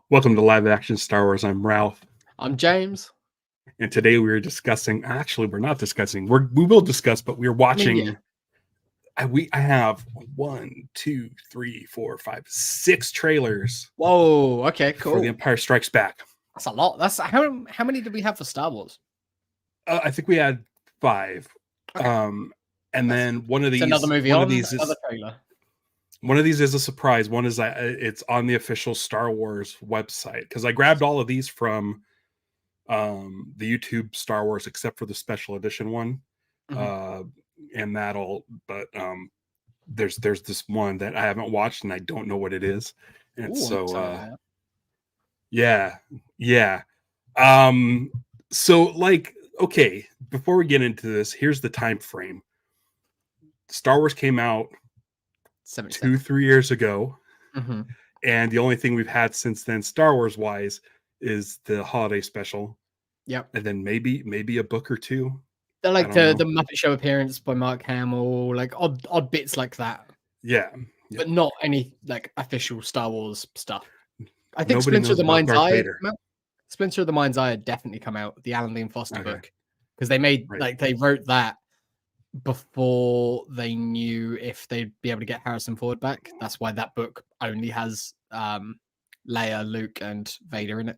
Welcome to Live Action Star Wars. I'm Ralph, I'm James. and today we are discussing. Actually, we're not discussing. We will discuss, but we're watching. Yeah. I have 6 trailers Whoa. Okay. for Cool. The Empire Strikes Back. That's a lot. That's how many did we have for Star Wars? I think we had 5. Okay. And then one of these. It's another movie. Another trailer. One of these is a surprise. One is it's on the official Star Wars website because I grabbed all of these from the YouTube Star Wars, except for the special edition one. Mm-hmm. And there's this one that I haven't watched and I don't know what it is. And yeah. So like, okay, before we get into this, here's the time frame. Star Wars came out 2-3 years ago. Mm-hmm. And the only thing we've had since then, Star Wars wise, is the holiday special. Yep. And then maybe a book or two. They're like the Muppet Show appearance by Mark Hamill, like odd bits like that. Yeah. But not any like official Star Wars stuff. I think Splinter of the Mind's Eye. Splinter of the Mind's Eye had definitely come out, the Alan Dean Foster book. Because they made they wrote that before they knew if they'd be able to get Harrison Ford back. That's why that book only has Leia, Luke, and Vader in it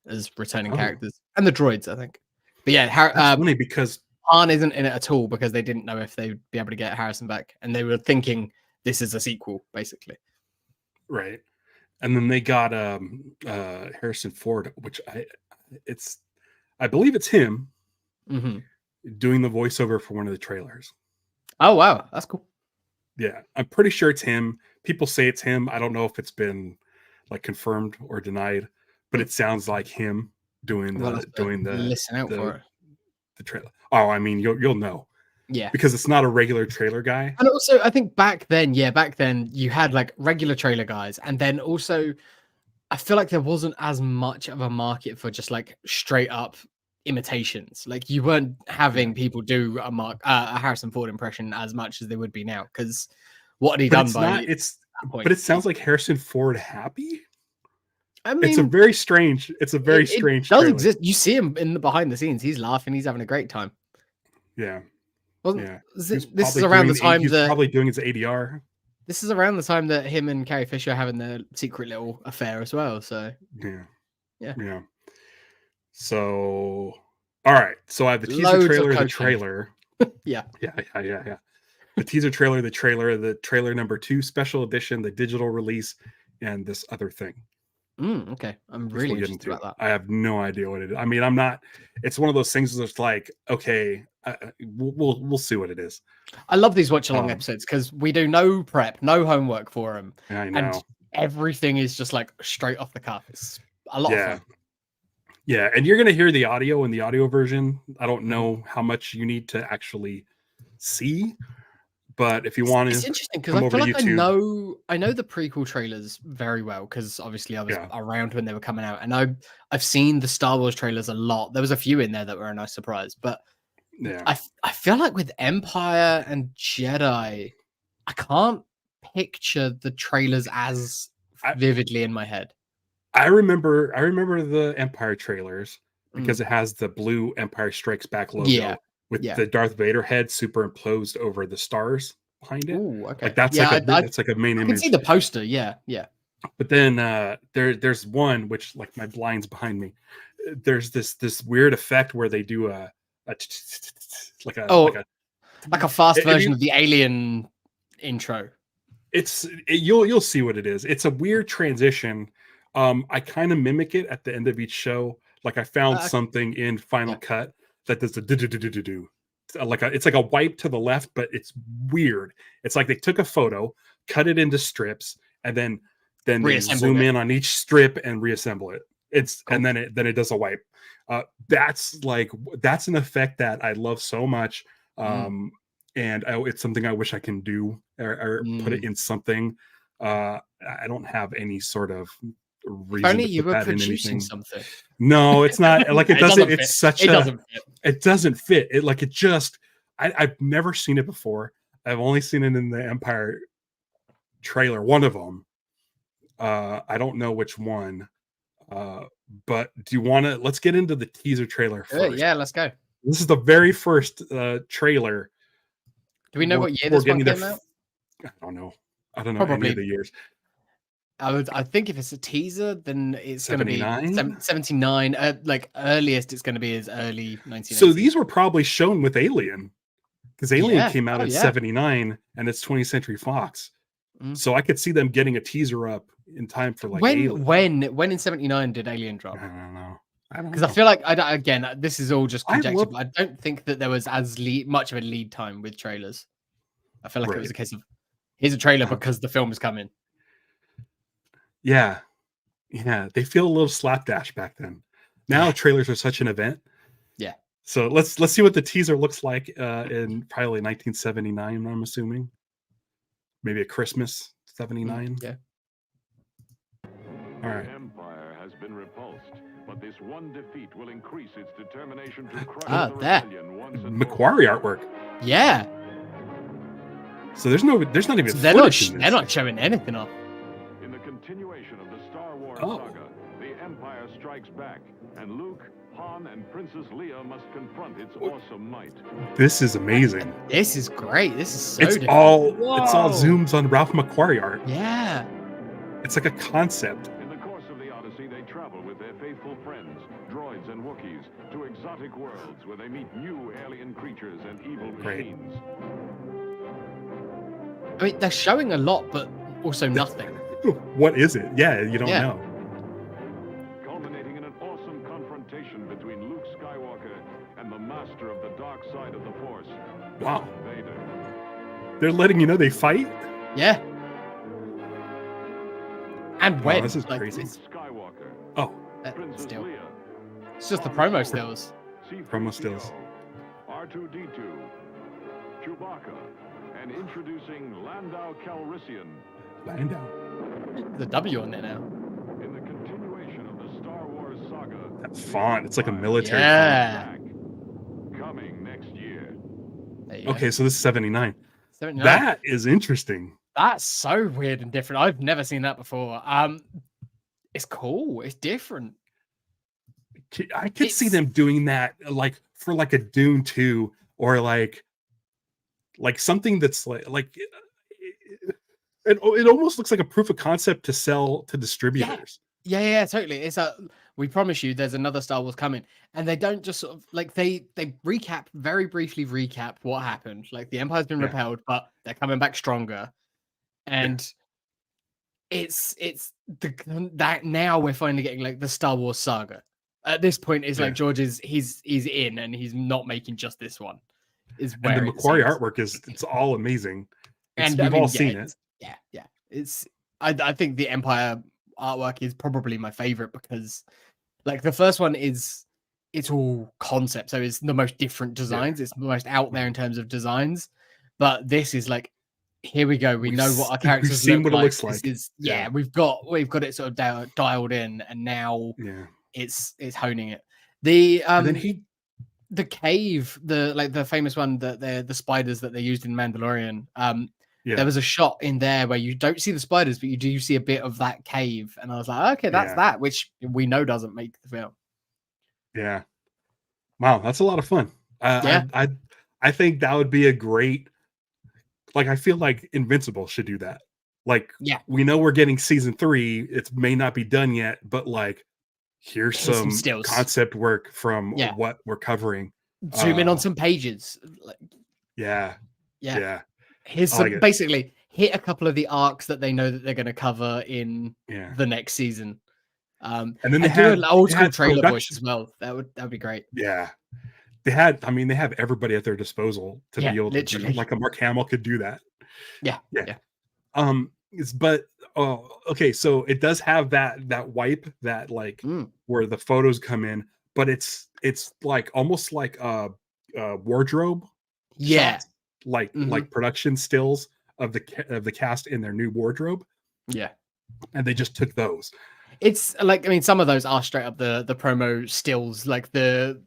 as returning characters. And the droids, I think. But yeah, that's funny because Han isn't in it at all because they didn't know if they'd be able to get Harrison back. And they were thinking this is a sequel, basically. Right. And then they got Harrison Ford, which I believe it's him doing the voiceover for one of the trailers. Oh wow, that's cool. Yeah, I'm pretty sure it's him. People say it's him. I don't know if it's been like confirmed or denied, but it sounds like him doing the listen out for it. The trailer. Oh, I mean, you'll know. Yeah, because it's not a regular trailer guy. And also, I think back then you had like regular trailer guys, and then also, I feel like there wasn't as much of a market for just like straight up imitations. Like you weren't having people do a Harrison Ford impression as much as they would be now. Because what had he done by? But it sounds like Harrison Ford happy. I mean, it's a very strange. It does trailer. Exist. You see him in the behind the scenes. He's laughing. He's having a great time. Yeah. This is around the time he's probably doing his ADR. This is around the time that him and Carrie Fisher are having their secret little affair as well. So yeah. So all right. So I have the teaser trailer, the trailer. yeah. The teaser trailer, the trailer number 2 special edition, the digital release, and this other thing. Okay, I'm really interested about that. I have no idea what it is. I mean, I'm not. It's one of those things that's like, okay, we'll see what it is. I love these watch along episodes because we do no prep, no homework for them, I know. And everything is just like straight off the cuff. It's a lot of fun. Yeah, and you're gonna hear the audio in the audio version. I don't know how much you need to actually see. But if you want to, it's interesting because I feel like I know the prequel trailers very well because obviously I was around when they were coming out, and I've seen the Star Wars trailers a lot. There was a few in there that were a nice surprise, but I feel like with Empire and Jedi, I can't picture the trailers as vividly in my head. I remember the Empire trailers because it has the blue Empire Strikes Back logo. Yeah. With the Darth Vader head superimposed over the stars behind it. Ooh, okay. Like that's like a main image. I can see the poster, yeah. But then there's one which, like, my blind's behind me. There's this weird effect where they do like a fast version of the Alien intro. You'll see what it is. It's a weird transition. I kind of mimic it at the end of each show. Like I found something in Final Cut that does the do it's like a wipe to the left, but it's weird. It's like they took a photo, cut it into strips, and then they zoom in on each strip and reassemble it. It's cool. And then it does a wipe. That's an effect that I love so much. And it's something I wish I can do or put it in something. I don't have any sort of reason only to you put were that producing something. No, it's not like it doesn't. It's such it doesn't fit. It doesn't fit. It like it just. I've never seen it before. I've only seen it in the Empire trailer. One of them. I don't know which one. But do you want to? Let's get into the teaser trailer first. Yeah, let's go. This is the very first trailer. Do we know what year this one came out? I don't know. I don't know any of the years. I think if it's a teaser, then it's going to be 79. Like earliest, it's going to be as early 1980s. So these were probably shown with Alien, because Alien came out in 79, and it's 20th Century Fox. So I could see them getting a teaser up in time for like when in 79 did Alien drop? I don't know. Because I feel like again, this is all just conjecture. But I don't think that there was as much of a lead time with trailers. I feel like it was a case of here's a trailer because the film is coming. Yeah, they feel a little slapdash back then. Now trailers are such an event. Yeah. So let's see what the teaser looks like in probably 1979. I'm assuming maybe a Christmas 79. Yeah. All right. Empire has been repulsed, but this one defeat will increase its determination to crush the rebellion once and for all. Macquarie artwork. Yeah. So there's not even they're not showing anything off. In the continuation of the Star Wars saga, the Empire strikes back, and Luke, Han, and Princess Leia must confront its awesome might. This is amazing. This is great. This is so it's all zooms on Ralph McQuarrie art. Yeah. It's like a concept. In the course of the Odyssey, they travel with their faithful friends, droids and Wookiees, to exotic worlds where they meet new alien creatures and evil machines. I mean, they're showing a lot, but also nothing. What is it? Yeah, you don't know. Culminating in an awesome confrontation between Luke Skywalker and the master of the dark side of the Force. Wow. Vader. They're letting you know they fight? Yeah. And when? This is crazy. Skywalker. Oh. Princess Still. Leia. It's just the promo stills. Promo stills. R2-D2. Chewbacca. And introducing Landau Calrissian. Landau. The W on there now. In the continuation of the Star Wars saga. That font, it's like a military font. Coming next year. Okay, so this is 79. 79. That is interesting. That's so weird and different. I've never seen that before. It's cool. It's different. I could see them doing that like for like a Dune 2 or like something that's like it almost looks like a proof of concept to sell to distributors. Yeah, totally. It's we promise you there's another Star Wars coming, and they don't just sort of like they very briefly recap what happened. Like the Empire's been repelled, but they're coming back stronger, and it's that now we're finally getting like the Star Wars saga. At this point, it's like George he's in, and he's not making just this one. And the McQuarrie artwork it's all amazing. And we've all seen it. Yeah. It's I think the Empire artwork is probably my favorite because like the first one it's all concept, so it's the most different designs. It's the most out there in terms of designs. But this is like, here we go. We know what our characters look like. It looks like. We've got it sort of dialed in, and now it's honing it. The the cave, the famous one, the spiders that they used in Mandalorian. There was a shot in there where you don't see the spiders, but you do see a bit of that cave, and I was like, okay, that's that, which we know doesn't make the film. Yeah, wow, that's a lot of fun. I think that would be a great. Like, I feel like Invincible should do that. Like, we know we're getting season 3. It may not be done yet, but like, here's some concept work from what we're covering. Zoom in on some pages. Yeah. Here's basically hit a couple of the arcs that they know that they're going to cover in the next season. And then they do an old school trailer voice as well. That would be great. Yeah. They have everybody at their disposal to be able to do, like a Mark Hamill could do that. Yeah. Okay, so it does have that wipe that like where the photos come in, but it's like almost like a wardrobe. Shots, like production stills of the cast in their new wardrobe. Yeah, and they just took those. It's like, I mean, some of those are straight up the promo stills, like the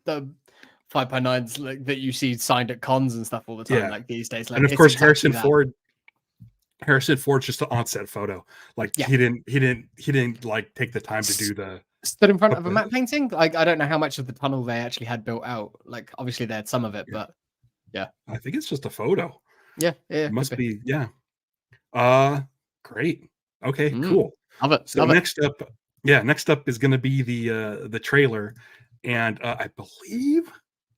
5x9s like that you see signed at cons and stuff all the time, like these days. Like, and of course, Harrison Ford's just an on-set photo. Like he didn't like take the time to do the stood in front of a matte painting. Like, I don't know how much of the tunnel they actually had built out. Like, obviously they had some of it, but yeah. I think it's just a photo. Yeah, it must be. Yeah. Great. Okay, cool. Love it. So next up is going to be the trailer, and I believe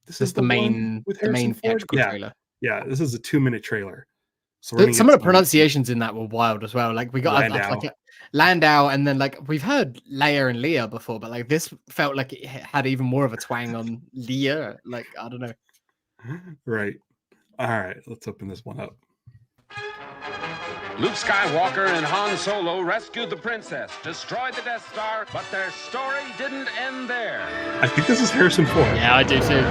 this is the main theatrical trailer. Yeah, this is a 2-minute trailer. So some of the pronunciations in that were wild as well. Like we got like Landau, and then like we've heard Leia and Leah before, but like this felt like it had even more of a twang on Leah. Like, I don't know. Right. All right, let's open this one up. Luke Skywalker and Han Solo rescued the princess, destroyed the Death Star, but their story didn't end there. I think this is Harrison Ford. Yeah, I do too.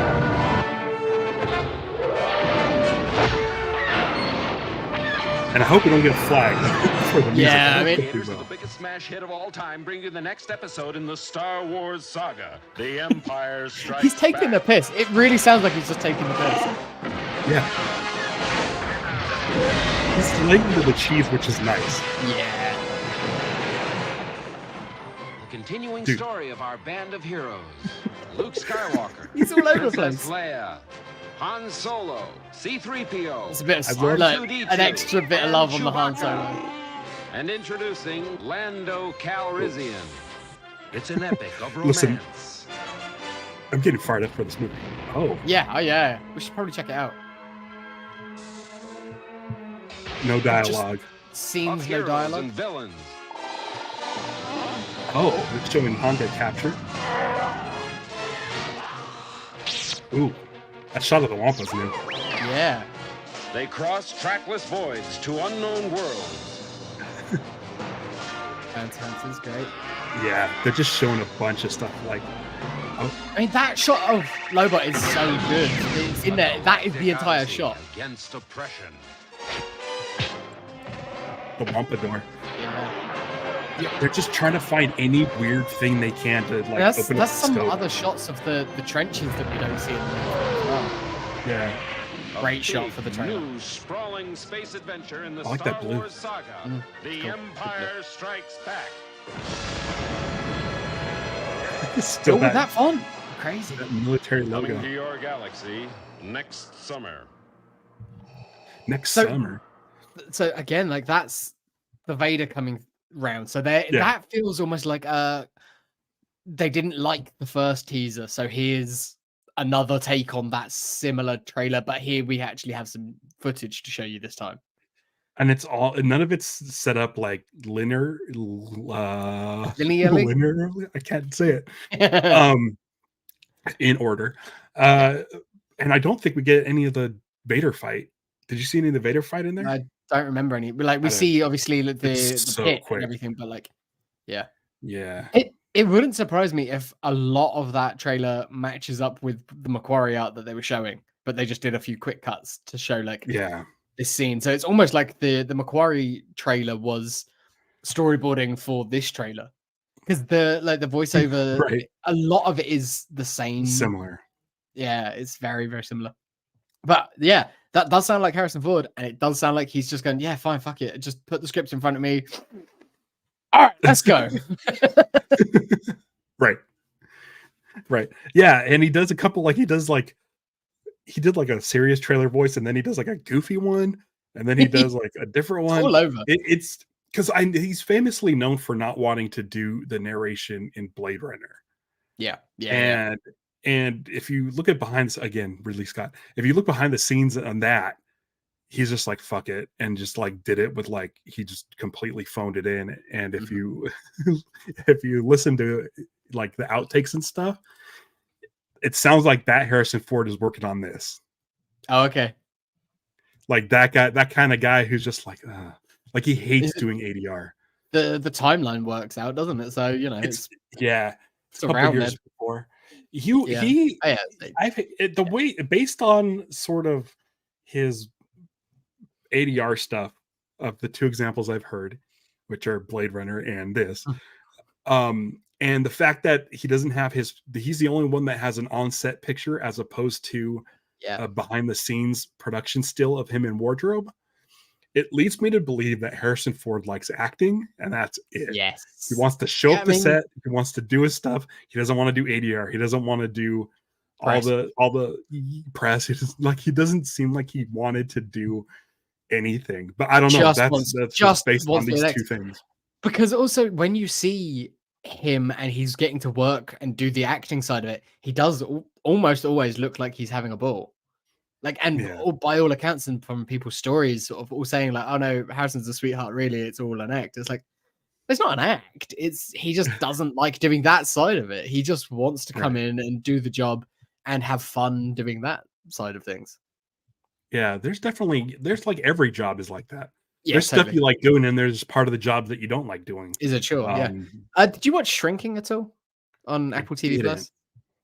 And I hope we don't get flagged for the music. Yeah, I mean, Creators of the biggest smash hit of all time bring you the next episode in the Star Wars saga, The Empire Strikes He's taking the Back. piss. It really sounds like he's just taking the piss. Yeah. He's laying into the cheese, which is nice. Yeah. The continuing story of our band of heroes. Luke Skywalker. He's all over the Princess place. Leia. Han Solo. C-3PO. It's a bit of like, an extra bit of love on the Han Solo. And introducing Lando Calrissian. It's an epic of romance. Listen. I'm getting fired up for this movie. Oh. Yeah. We should probably check it out. No dialogue. Scenes, no dialogue. And villains. Oh, it's showing Han get captured. Ooh, that shot of the Wampa's new. Yeah. They cross trackless voids to unknown worlds. Fantastic, great. Yeah, they're just showing a bunch of stuff like. Oh. I mean, that shot of Lobot is so good. It's in there. That is the entire shot. Against oppression. The Wampa door. Yeah. They're just trying to find any weird thing they can to like That's open up the some scope. other shots of the trenches that we don't see in the movie as well. Yeah. Great shot for the trailer. New sprawling space adventure in the I like Star that blue. Wars saga. The Cool. Empire Strikes Back. Still with that font? Crazy. That military Coming logo. to your galaxy next summer. Next summer. So again, like that's the Vader coming round. So that feels almost like they didn't like the first teaser. So here's another take on that similar trailer, but here we actually have some footage to show you this time. And it's all none of it's set up like linearly. I can't say it. In order. And I don't think we get any of the Vader fight. Did you see any of the Vader fight in there? I don't remember any. Like we see obviously the pit quick. and everything, but like yeah. It wouldn't surprise me if a lot of that trailer matches up with the Macquarie art that they were showing, but they just did a few quick cuts to show like this scene. So it's almost like the Macquarie trailer was storyboarding for this trailer. Because the voiceover, a lot of it is the same. Similar. Yeah, it's very, very similar. But yeah, that does sound like Harrison Ford, and it does sound like he's just going, yeah, fine, fuck it. Just put the script in front of me. All right, let's go. Right. Yeah, and he does a couple he did like a serious trailer voice, and then he does like a goofy one, and then he does like a different one. It's all over. It's because he's famously known for not wanting to do the narration in Blade Runner. Yeah. And if you look at Ridley Scott, if you look behind the scenes on that, he's just like, fuck it. And just like did it with like, he just completely phoned it in. And if you listen to like the outtakes and stuff, it sounds like that Harrison Ford is working on this. Oh, okay. Like that guy, that kind of guy who's just like he hates doing ADR. The timeline works out, doesn't it? So, you know, it's around years before. The way based on sort of his ADR stuff of the two examples I've heard, which are Blade Runner and this, and the fact that he doesn't have he's the only one that has an on-set picture as opposed to behind the scenes production still of him in wardrobe. it leads me to believe that Harrison Ford likes acting, and that's it. Yes. He wants to show up the set. He wants to do his stuff. He doesn't want to do ADR. He doesn't want to do all the press. He doesn't seem like he wanted to do anything. But I don't know. That's just based on these two things. Because also when you see him and he's getting to work and do the acting side of it, he does almost always look like he's having a ball. Like, and by all accounts and from people's stories, sort of all saying like, "Oh no, Harrison's a sweetheart. Really, it's all an act." It's like, it's not an act. He just doesn't like doing that side of it. He just wants to come in and do the job and have fun doing that side of things. Yeah, there's like every job is like that. Yeah, there's stuff you like doing, and there's part of the job that you don't like doing. Is it true? Yeah. Did you watch Shrinking at all on Apple TV Plus?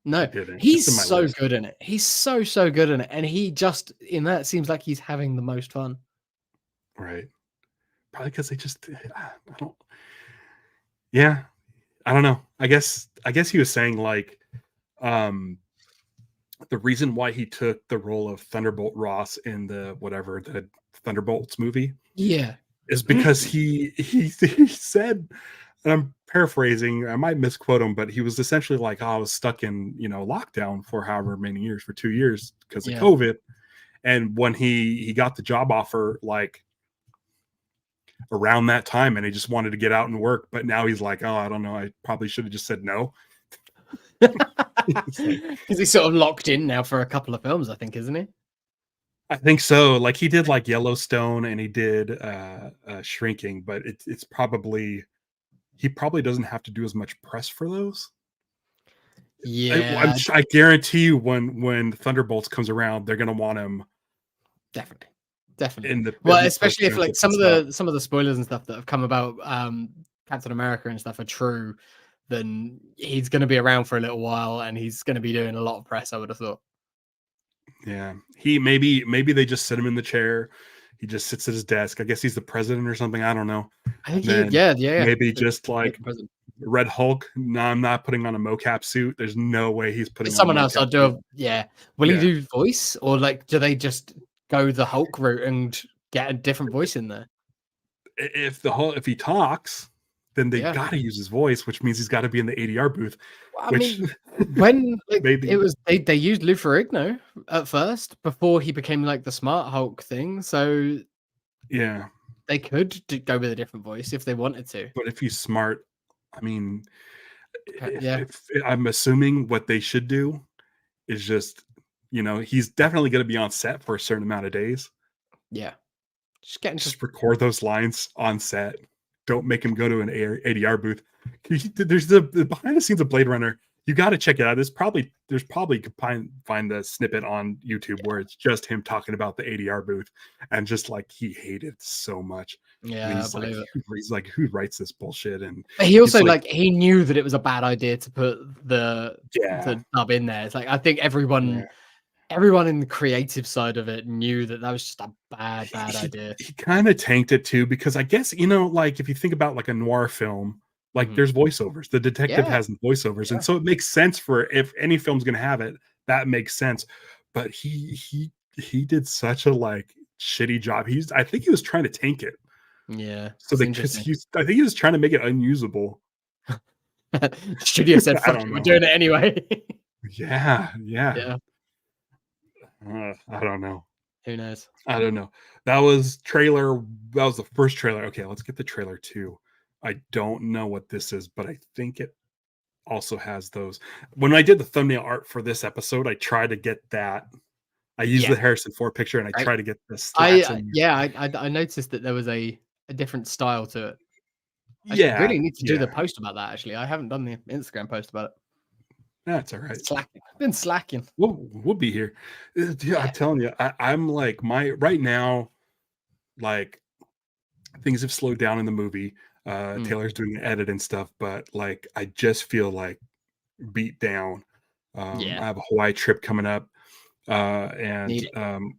No, he's so good in it. He's so good in it, and he just in that seems like he's having the most fun. Right. Probably because they just I don't. Yeah, I don't know. I guess he was saying like, the reason why he took the role of Thunderbolt Ross in the Thunderbolts movie, is because he said, and I'm paraphrasing, I might misquote him, but he was essentially like, I was stuck in, lockdown for however many years, for 2 years because of COVID. And when he got the job offer, like around that time, and he just wanted to get out and work, but now he's like, oh, I don't know, I probably should have just said no. Because he's sort of locked in now for a couple of films, I think, isn't he? I think so. Like he did like Yellowstone and he did Shrinking, but it's probably, he probably doesn't have to do as much press for those. Yeah, I guarantee you when Thunderbolts comes around, they're gonna want him. Definitely. Especially if like some of the spoilers and stuff that have come about Captain America and stuff are true, then he's going to be around for a little while and he's going to be doing a lot of press, I would have thought. Yeah, he maybe they just sit him in the chair. He just sits at his desk. I guess he's the president or something. I don't know. I think maybe just like Red Hulk. No, I'm not putting on a mocap suit. There's no way he's putting someone else. I'll do. Will he do voice, or like do they just go the Hulk route and get a different voice in there? If he talks, then they got to use his voice, which means he's got to be in the ADR booth. Well, when it was they used Lou Ferrigno at first before he became like the Smart Hulk thing, so yeah, they could go with a different voice if they wanted to. But if he's smart, I mean, if I'm assuming what they should do is just, he's definitely going to be on set for a certain amount of days. Yeah, just record those lines on set. Don't make him go to an ADR booth. There's the behind the scenes of Blade Runner. You got to check it out. There's probably you could find the snippet on YouTube where it's just him talking about the ADR booth and just like he hated it so much. Yeah, he's like, who writes this bullshit? And he also like he knew that it was a bad idea to put the dub in there. It's like I think everyone in the creative side of it knew that was just a bad idea. He kind of tanked it too, because I guess, like if you think about like a noir film, like there's voiceovers, the detective has voiceovers. And so it makes sense for, if any film's going to have it, that makes sense. But he did such a like shitty job. I think he was trying to tank it. Yeah. So I think he was trying to make it unusable. Studio said, fuck it, we're doing it anyway. Yeah. I don't know. Who knows? I don't know. That was the first trailer. Okay, let's get the trailer 2. I don't know what this is, but I think it also has those. When I did the thumbnail art for this episode, I tried to get that. I used the Harrison Ford picture, and I tried to get this. I noticed that there was a different style to it. I really need to do the post about that. Actually, I haven't done the Instagram post about it. That's all right. I've been slacking. We'll be here. Yeah, I'm telling you, I'm like right now, like things have slowed down in the movie. Taylor's doing the edit and stuff, but like I just feel like beat down. I have a Hawaii trip coming up, and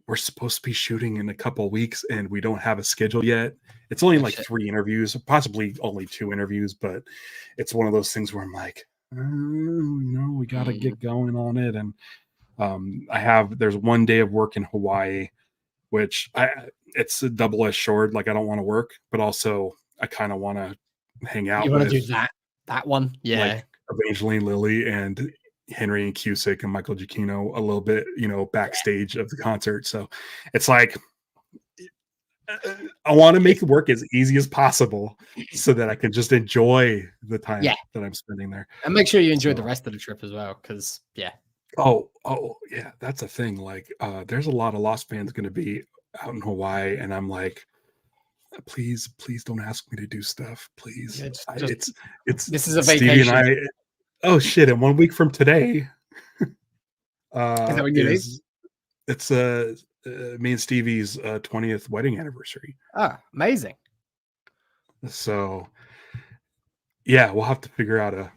we're supposed to be shooting in a couple of weeks, and we don't have a schedule yet. It's only like 3 interviews, possibly only 2 interviews, but it's one of those things where I'm like, we got to get going on it. And there's one day of work in Hawaii which it's a double-edged sword. Like I don't want to work, but also I kind of want to hang out. You want to do that one, yeah. Like Evangeline Lilly and Henry and Cusick and Michael Giacchino a little bit, backstage of the concert. So it's like I want to make the work as easy as possible so that I can just enjoy the time that I'm spending there. And make sure you enjoy the rest of the trip as well, because Oh yeah, that's a thing. Like there's a lot of Lost fans going to be out in Hawaii, and I'm like, please don't ask me to do stuff, please. This is a vacation. Stevie and oh shit, and 1 week from today is that when you leave? It's me and Stevie's 20th wedding anniversary. Ah, amazing. So yeah, we'll have to figure out a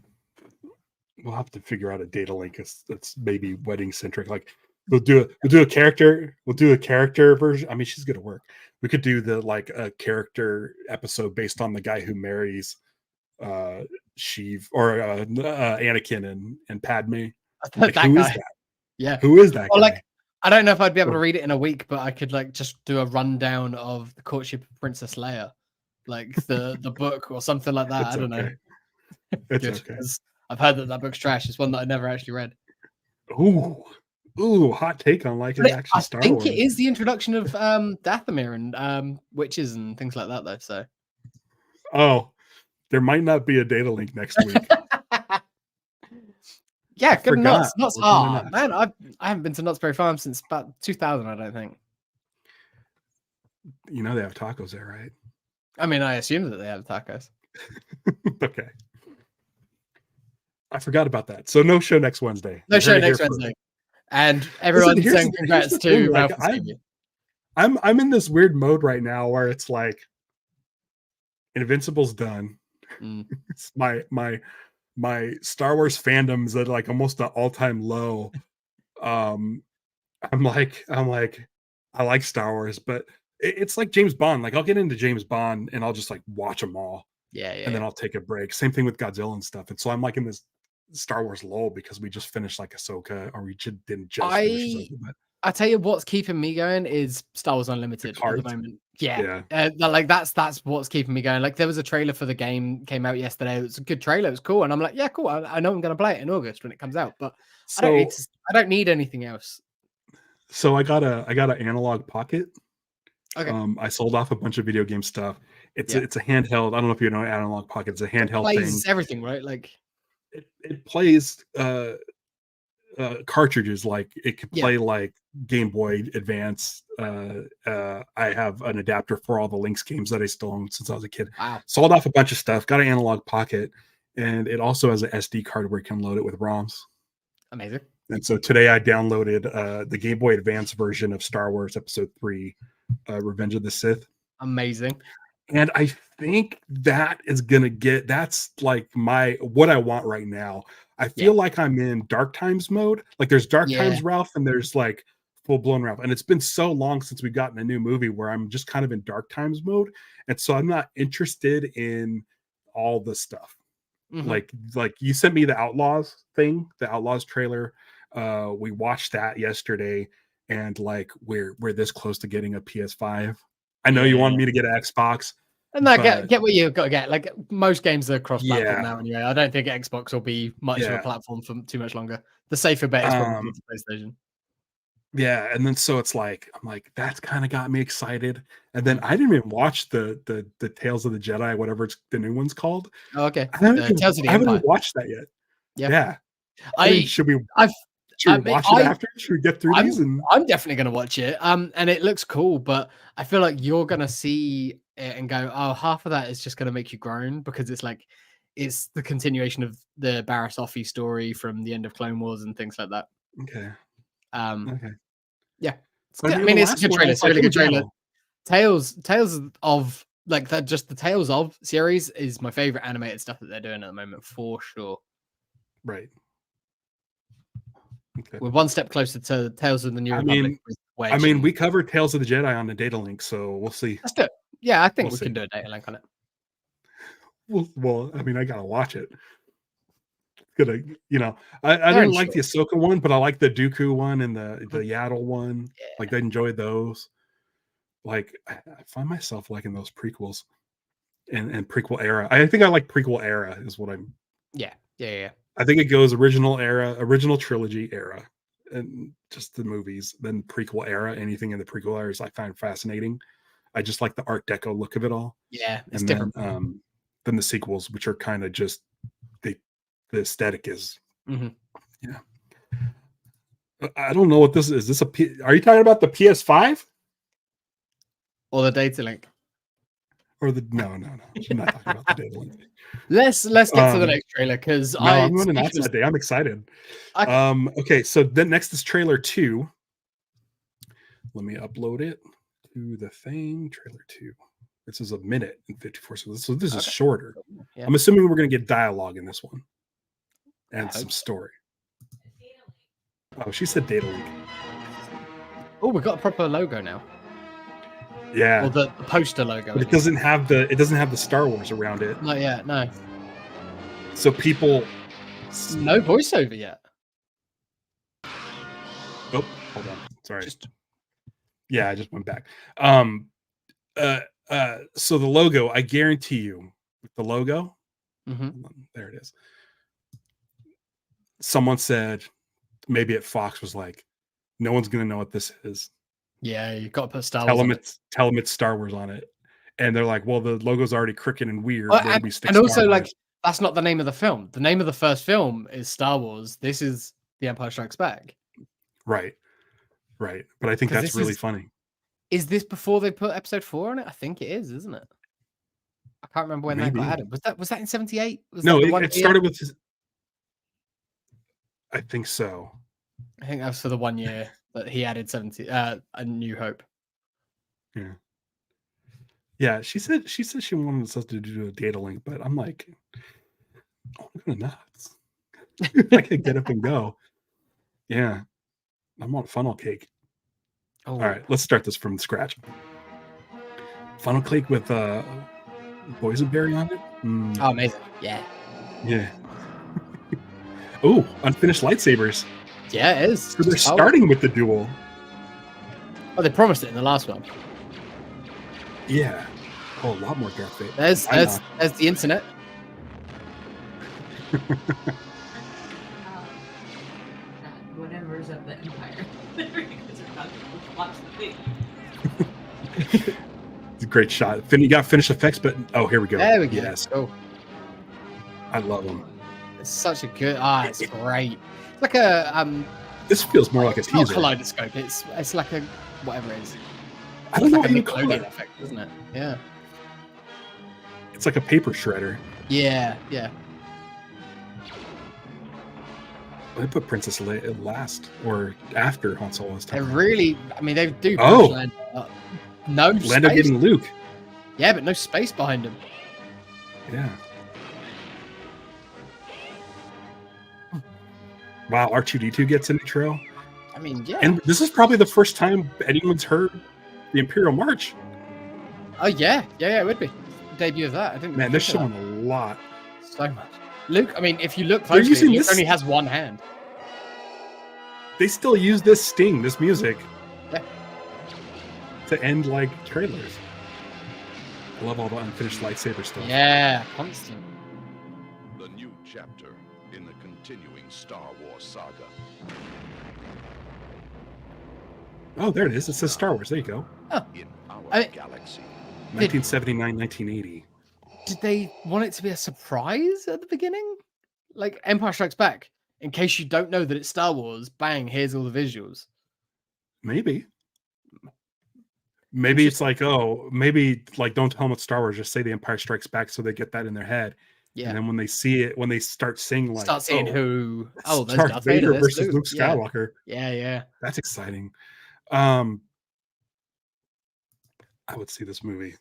data link that's maybe wedding centric. Like we'll do a character version. I mean, she's gonna work. We could do a character episode based on the guy who marries Sheev or Anakin and Padme. Like, who is that? Yeah. Who is that guy? Like, I don't know if I'd be able to read it in a week, but I could just do a rundown of the courtship of Princess Leia, like the book or something like that. I don't know. It's okay. I've heard that book's trash. It's one that I never actually read. Ooh, hot take on live action Star Wars. I think it is the introduction of Dathomir and witches and things like that, though. So, there might not be a data link next week. Yeah, good nuts. Nuts are man. I haven't been to Knott's Berry Farm since about 2000. I don't think. They have tacos there, right? I mean, I assume that they have tacos. Okay. I forgot about that. So no show next Wednesday. No show next Wednesday. And everyone's saying congrats to Ralph and Stevie. I'm in this weird mode right now where it's like Invincible's done. It's my Star Wars fandom's at like almost an all-time low. I'm like I like Star Wars, but it's like James Bond. Like I'll get into James Bond and I'll just like watch them all. Yeah. And then I'll take a break. Same thing with Godzilla and stuff. And so I'm like in this Star Wars lull because we just finished like Ahsoka, or we didn't just finish Ahsoka, but I tell you what's keeping me going is Star Wars Unlimited at the moment. Like that's what's keeping me going. Like there was a trailer for the game came out yesterday. It was a good trailer. It was cool, and I'm like, yeah, cool. I know I'm going to play it in August when it comes out, but I don't need anything else. So I got an analog pocket. Okay. I sold off a bunch of video game stuff. It's a handheld. I don't know if you know analog pocket. It's a handheld thing. Everything, right? Like it plays cartridges. Like it could play like Game Boy Advance. I have an adapter for all the Lynx games that I still own since I was a kid. Wow. Sold off a bunch of stuff. Got an analog pocket, and it also has an SD card where you can load it with ROMs. Amazing. And so today I downloaded the Game Boy Advance version of Star Wars Episode 3, Revenge of the Sith. Amazing. And I think that is gonna that's like what I want right now. I feel like I'm in Dark Times mode. Like there's Dark Times Ralph and there's like full blown Ralph. And it's been so long since we've gotten a new movie where I'm just kind of in Dark Times mode. And so I'm not interested in all the stuff. Mm-hmm. Like you sent me the Outlaws thing, the Outlaws trailer. We watched that yesterday, and like we're this close to getting a PS5. I know you want me to get an Xbox. And get what you've got to get. Like most games are cross-platform now anyway. I don't think Xbox will be much of a platform for too much longer. The safer bet is probably PlayStation. Yeah, and then so it's like I'm like that's kind of got me excited. And then I didn't even watch the Tales of the Jedi, whatever the new one's called. Oh, okay. I haven't watched that yet. Yeah. Should we watch it after? Should we get through these? I'm definitely going to watch it. And it looks cool, but I feel like you're going to see it and go, oh, half of that is just going to make you groan because it's the continuation of the Barriss Offee story from the end of Clone Wars and things like that. Okay. Okay. Yeah. I mean, it's a good trailer. It's a really good trailer. Tales of like that, just the Tales of series is my favorite animated stuff that they're doing at the moment for sure. Right. Okay. We're one step closer to Tales of the New Republic. We covered Tales of the Jedi on the data link, so we'll see. Let's do it. Yeah, I think we can do a data link on it. Well, I mean, I gotta watch it. I didn't like the Ahsoka one, but I like the Dooku one and the Yaddle one. Yeah. Like I enjoyed those. like I find myself liking those prequels and prequel era. I think I like prequel era is what I'm. Yeah. I think it goes original era, original trilogy era, and just the movies. Then prequel era, anything in the prequel eras I find fascinating. I just like the Art Deco look of it all. Yeah, it's and different. Then the sequels, which are kind of just the aesthetic is. Mm-hmm. Yeah. I don't know what this is. Are you talking about the PS5 or the data link? Or no. I'm not talking about the data link. Let's get to the next trailer because I'm going to announce that day. I'm excited. Okay, so then next is trailer 2. Let me upload it to the thing. Trailer 2. This is 1 minute and 54 seconds. So this is shorter. Yeah. I'm assuming we're going to get dialogue in this one and some story. Oh, she said data link. Oh, we've got a proper logo now. Yeah. Or the poster logo. But it doesn't have the Star Wars around it. Not yet, no. So people no voiceover yet. Oh, hold on. Sorry. I just went back. So the logo, I guarantee you, the logo, there it is. Someone said, maybe at Fox was like, no one's gonna know what this is. Yeah, you got to put Star Wars. Tell them it's Star Wars on it, and they're like, well, the logo's already crooked and weird. And also, like, that's not the name of the film. The name of the first film is Star Wars. This is The Empire Strikes Back. Right. But I think that's really funny. Is this before they put Episode 4 on it? I think it is, isn't it? I can't remember when that got added. Was that in 78? No, it started with his... I think so. I think that was for the 1 year that he added A New Hope. Yeah, she said she wanted us to do a data link, but I'm like, I'm gonna nuts. I can get up and go. Yeah, I'm on funnel cake. Oh. All right, let's start this from scratch. Funnel cake with boysenberry on it. Oh, amazing! Yeah. Oh, unfinished lightsabers. Yeah, it is. So they're starting with the duel. Oh, they promised it in the last one. Yeah. Oh, a lot more Darth Vader. There's the internet. Whatever's of the Empire. It's a great shot. You got finished effects, but here we go. There we go. Yes. Oh. I love them. It's such a good. It's great. It's like a This feels more like a teaser. Not a kaleidoscope. It's like a whatever it is. I don't know like how a you call it. Effect, isn't it? Yeah. It's like a paper shredder. Yeah. They put Princess Leia last or after Han Solo's time. They really, I mean, they do. Oh, no, Lando space. getting Luke. Yeah, but no space behind him. Yeah. Wow, R2D2 gets an intro. I mean, yeah. And this is probably the first time anyone's heard the Imperial March. Oh yeah, it would be debut of that. I didn't. Man, they're showing a lot. So much. Luke, I mean, if you look closely, Luke only has one hand. They still use this music. Yeah. To end like trailers. I love all the unfinished lightsaber stuff. Yeah, constant. The new chapter in the continuing Star Wars saga. Oh, there it is. It says Star Wars. There you go. Oh. In our galaxy. 1979, 1980. Did they want it to be a surprise at the beginning? Like Empire Strikes Back, in case you don't know that it's Star Wars, bang, here's all the visuals. Maybe it's like, don't tell them it's Star Wars, just say the Empire Strikes Back so they get that in their head. Yeah. And then when they see it, when they start seeing there's Darth Vader versus Luke Skywalker. Yeah. That's exciting. I would see this movie.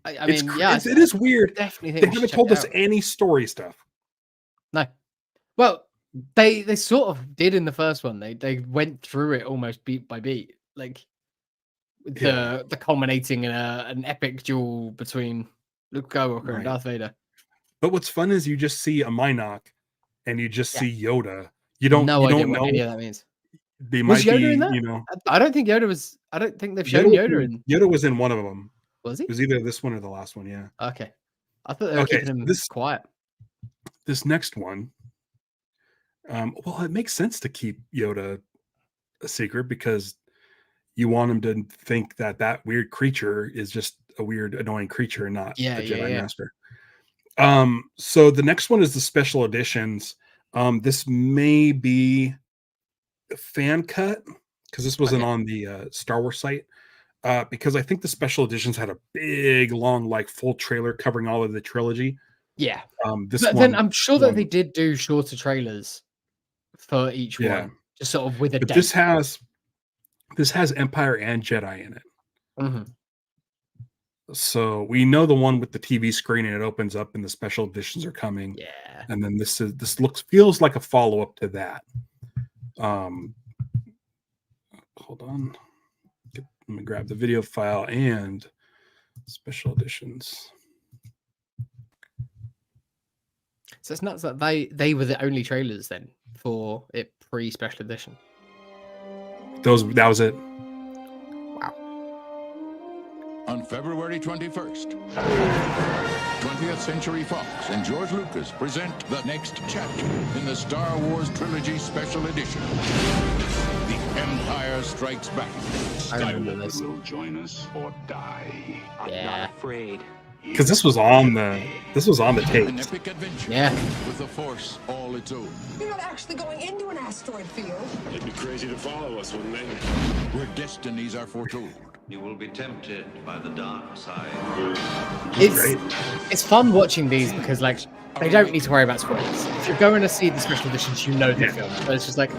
I mean, it is weird. Definitely, they haven't told us any story stuff. No. Well, they sort of did in the first one. They went through it almost beat by beat, like the culminating in an epic duel between Luke Skywalker and Darth Vader. But what's fun is you just see a Minok, and you just see Yoda. You don't know what any of that means. they might be, you know. I don't think Yoda was. I don't think they've shown Yoda in. Yoda was in one of them. Was he? It was either this one or the last one. Yeah. Okay. I thought they were keeping him quiet. This next one. Well, it makes sense to keep Yoda a secret because you want him to think that weird creature is just a weird, annoying creature and not the Jedi Master. So the next one is the special editions. This may be a fan cut because this wasn't on the Star Wars site. Because I think the special editions had a big, long, like full trailer covering all of the trilogy. Yeah. Then I'm sure that they did do shorter trailers for each one, just sort of with a date. This has Empire and Jedi in it. Mm-hmm. So we know the one with the TV screen and it opens up and the special editions are coming. Yeah. And then this feels like a follow-up to that. Hold on. Let me grab the video file and special editions. So it's nuts that they were the only trailers then for it pre-special edition. That was it. Wow. On February 21st, 20th Century Fox and George Lucas present the next chapter in the Star Wars Trilogy Special Edition. The Empire Strikes Back. I remember this. Will join us or die. I'm not afraid. Because this was on the tape. An epic adventure. Yeah. With the Force all its own. You're not actually going into an asteroid field. They'd be crazy to follow us, wouldn't they? Where destinies are foretold. You will be tempted by the dark side. It's fun watching these because like they don't need to worry about spoilers. If you're going to see the special editions, you know the film. So it's just like,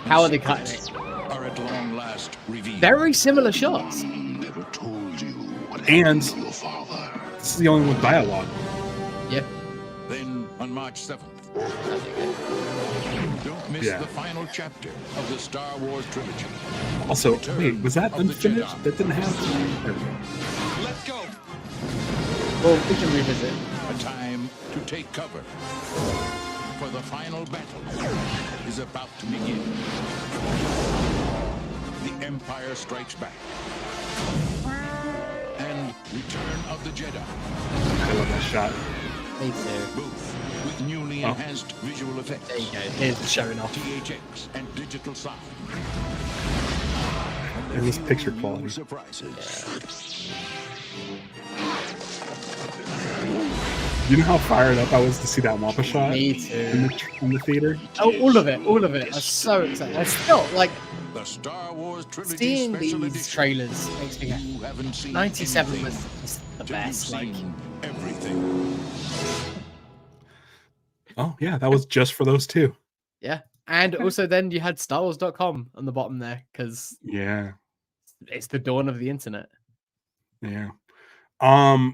how are they cutting it? Are at long last revealed. Very similar shots. Never told you what And happened to your father. this is the only one with dialogue. Yep. Then on March 7th, don't miss the final chapter of the Star Wars trilogy. Also, wait, was that unfinished? That didn't happen. There we go. Let's go. Well, we can revisit. A time to take cover. For the final battle is about to begin. The Empire Strikes Back. And Return of the Jedi. I love that shot. Me too. Both with newly enhanced visual effects. There you go. Here's the showing off. THX and digital sound. And this picture quality. Surprises. You know how fired up I was to see that Wampa shot? Me too. In the theater? Oh, all of it. I was so excited. I still like The Star Wars Trilogy seeing Special these Edition. trailers. Makes me go. You haven't seen 97 anything was just the till you've best. Like, seen everything. Oh, yeah, that was just for those two. yeah. And also then you had StarWars.com on the bottom there because Yeah. it's the dawn of the internet. Yeah.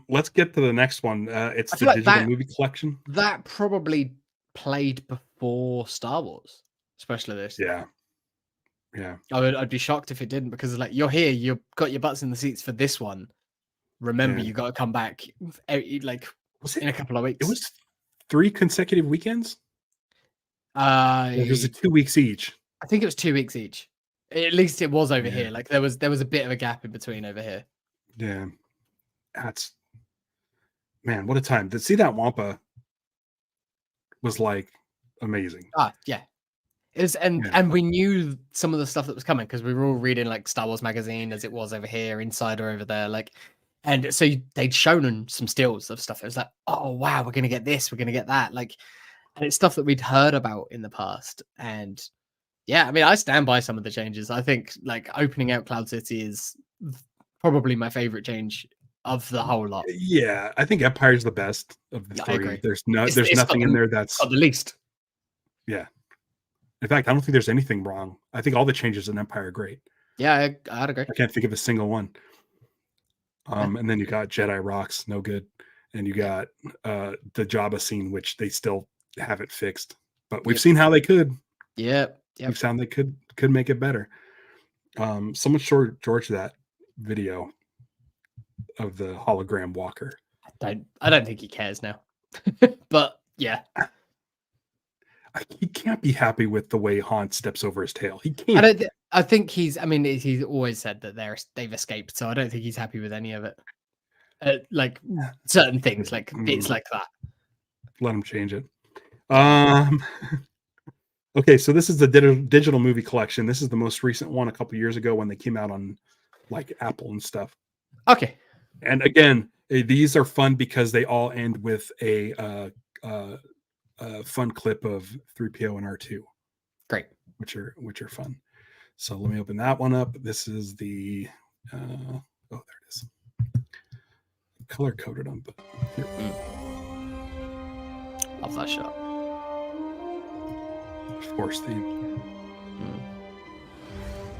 Let's get to the next one. It's I the feel like digital that- movie collection. That probably played before Star Wars, especially this. Yeah. Yeah. I'd be shocked if it didn't because like you're here, you've got your butts in the seats for this one. Remember, Yeah. you got to come back like Was in a couple of weeks. It was 3 consecutive weekends? Or was I it 2 weeks each? think it was 2 weeks each. At least it was over Yeah. here. Like there was a bit of a gap in between over here. Yeah. That's man, what a time. To see that Wampa was like amazing. Yeah. It was, and we knew some of the stuff that was coming because we were all reading like Star Wars magazine as it was over here, Insider over there, like, and so they'd shown some stills of stuff. It was like, oh wow, we're gonna get this, we're gonna get that, like, and it's stuff that we'd heard about in the past. And yeah, I mean, I stand by some of the changes. I think like opening out Cloud City is probably my favorite change of the whole lot. Yeah, I think Empire's the best of the Yeah, I three. agree. There's It's got nothing in the- there that's Got the least. yeah. In fact, I don't think there's anything wrong. I think all the changes in Empire are great. Yeah, I'd agree. I can't think of a single one. And then you got Jedi Rocks, no good, and you got the Jabba scene, which they still haven't fixed. But we've seen how they could. Yeah. We've found they could make it better. Someone showed George that video of the hologram walker. I don't think he cares now. But yeah. he can't be happy with the way Han steps over his tail. He can't. I think he's. I mean, he's always said that they've escaped, so I don't think he's happy with any of it. Like certain things, like bits like that. Let him change it. Okay, so this is the digital movie collection. This is the most recent one a couple years ago when they came out on like Apple and stuff. Okay. And again, these are fun because they all end with a fun clip of 3PO and R2. Great. Which are fun. So let me open that one up. This is the oh, there it is. Color coded on, but here. Love that shot. Force theme.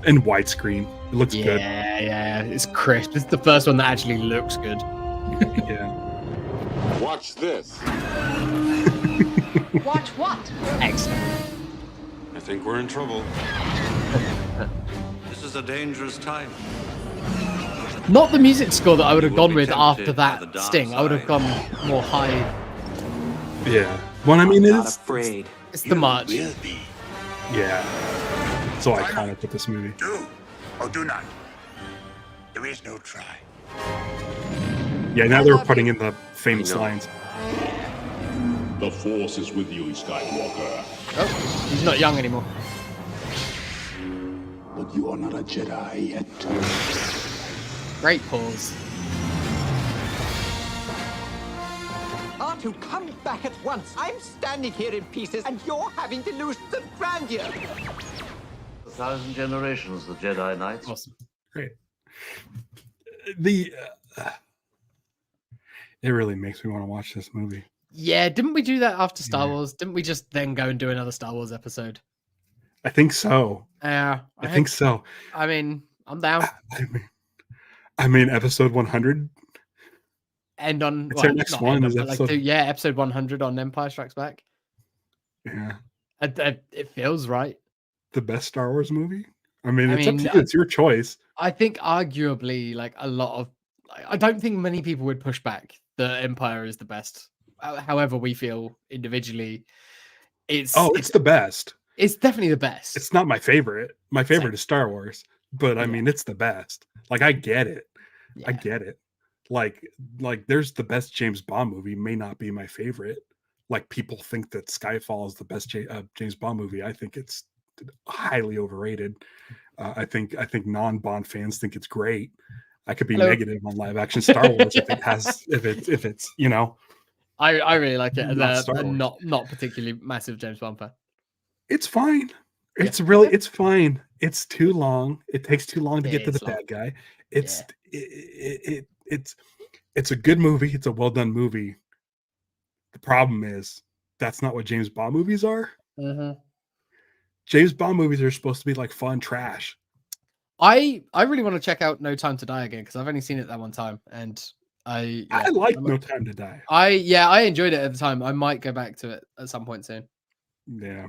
And widescreen. It looks good. Yeah, it's crisp. It's the first one that actually looks good. Yeah. Watch this. Watch what? Excellent. I think we're in trouble. This is a dangerous time. Not the music score that I would have gone with after that sting. I would have gone more high. Yeah. Well, I mean, it's afraid. It's the march. Yeah. So iconic with this movie. Do or do not. There is no try. Yeah, now they're putting in the famous lines. The Force is with you, Skywalker. Oh, he's not young anymore. But you are not a Jedi yet. Great pause. R2, come back at once. I'm standing here in pieces, and you're having delusions of grandeur. 1,000 generations, the Jedi Knights. Awesome. Great. It really makes me want to watch this movie. Yeah, didn't we do that after Star Wars? Didn't we just then go and do another Star Wars episode? I think so. Yeah, I think so. I mean, I'm down. I mean, episode 100. End on. It's our next one. Is episode... episode 100 on Empire Strikes Back. Yeah. It feels right. The best Star Wars movie? I mean, up to you. It's your choice. I think arguably, like a lot of, I don't think many people would push back that Empire is the best. However, we feel individually, it's the best. It's definitely the best. It's not my favorite. My favorite is Star Wars, but I mean, it's the best. Like, I get it. Yeah. I get it. Like there's the best James Bond movie may not be my favorite. Like, people think that Skyfall is the best James Bond movie. I think it's highly overrated. I think non-Bond fans think it's great. I could be negative on live action Star Wars if it's you know. I really like it. I'm not particularly massive James Bond fan. It's fine. It's fine. It's too long. It takes too long to get to the bad guy. It's a good movie. It's a well done movie. The problem is that's not what James Bond movies are. Mm-hmm. James Bond movies are supposed to be like fun trash. I really want to check out No Time to Die again because I've only seen it that one time, and I like No Time to Die. I enjoyed it at the time. I might go back to it at some point soon. Yeah.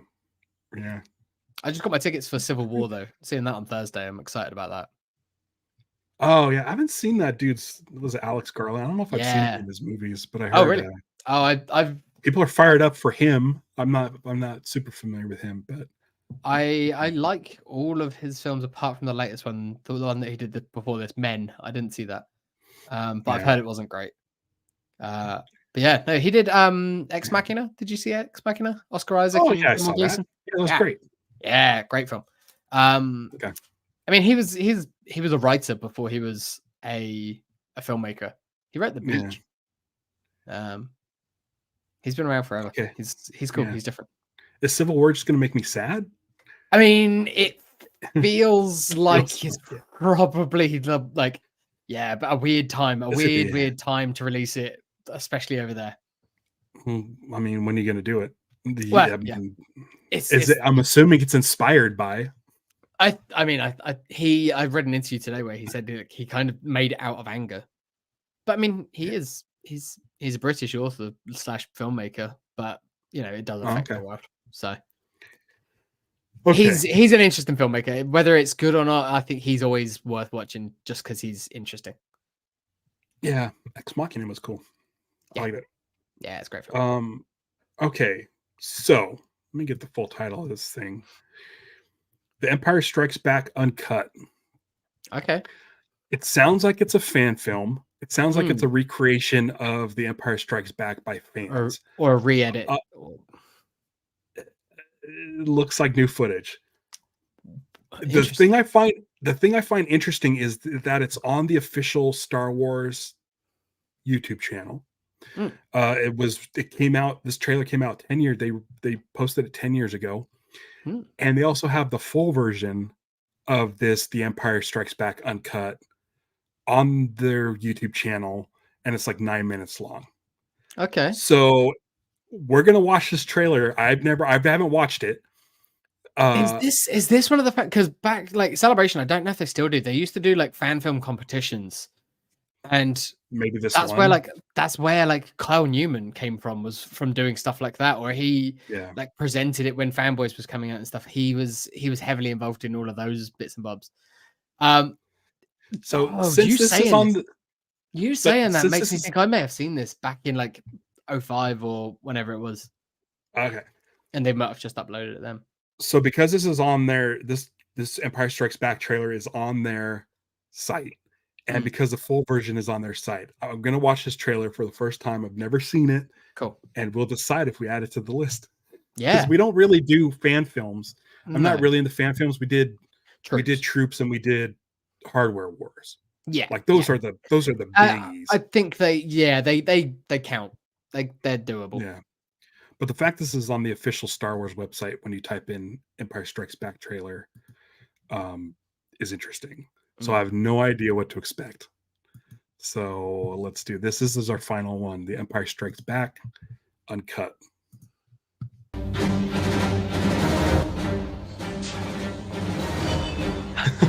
I just got my tickets for Civil War though. Seeing that on Thursday, I'm excited about that. Oh yeah, I haven't seen that dude's. Was it Alex Garland? I don't know if I've seen any of his movies, but I heard. Oh really? I've people are fired up for him. I'm not super familiar with him, but I like all of his films apart from the latest one, the one that he did before this, Men. I didn't see that, but I've heard it wasn't great. But yeah, no, he did Ex Machina. Did you see Ex Machina? Oscar Isaac. Oh yeah, I saw that. Yeah, it was great. Yeah, great film. Okay. I mean, he was a writer before he was a filmmaker. He wrote The Beach. Yeah. He's been around forever. Okay. He's cool. Yeah. He's different. Is Civil War just going to make me sad? I mean, it feels like it's probably but a weird time, weird time to release it, especially over there. I mean, when are you going to do it? I'm assuming it's inspired by. I've read an interview today where he said he kind of made it out of anger, but I mean, he's a British author / filmmaker, but it does affect the world. So he's an interesting filmmaker. Whether it's good or not, I think he's always worth watching just because he's interesting. Yeah, Ex Machina was cool. I liked it. Yeah, it's great film. Okay, so Let me get the full title of this thing. The Empire Strikes Back Uncut. Okay. It sounds like it's a fan film. It sounds like it's a recreation of The Empire Strikes Back by fans. Or a re-edit. It looks like new footage. The thing I find interesting is that it's on the official Star Wars YouTube channel. This trailer came out 10 years. They posted it 10 years ago. And they also have the full version of this, The Empire Strikes Back Uncut, on their YouTube channel, and it's like 9 minutes long. Okay. So we're gonna watch this trailer. I haven't watched it. Is this one of the because back like Celebration? I don't know if they still do. They used to do like fan film competitions, and maybe that's where Kyle Newman came from, was from doing stuff like that, or he like presented it when Fanboys was coming out and stuff. He was heavily involved in all of those bits and bobs. So since this is on that makes me think I may have seen this back in like 05 or whenever it was. Okay. And they might have just uploaded it then. So because this is on their this Empire Strikes Back trailer is on their site, and because the full version is on their site, I'm gonna watch this trailer for the first time. I've never seen it. Cool. And we'll decide if we add it to the list. Yeah. Because we don't really do fan films. I'm not really into fan films. We did Troops and we did Hardware Wars. Yeah. Like those are the biggies. I think they count. Like they're doable. Yeah. But the fact this is on the official Star Wars website when you type in Empire Strikes Back trailer is interesting. So I have no idea what to expect. So let's do this. This is our final one, The Empire Strikes Back Uncut.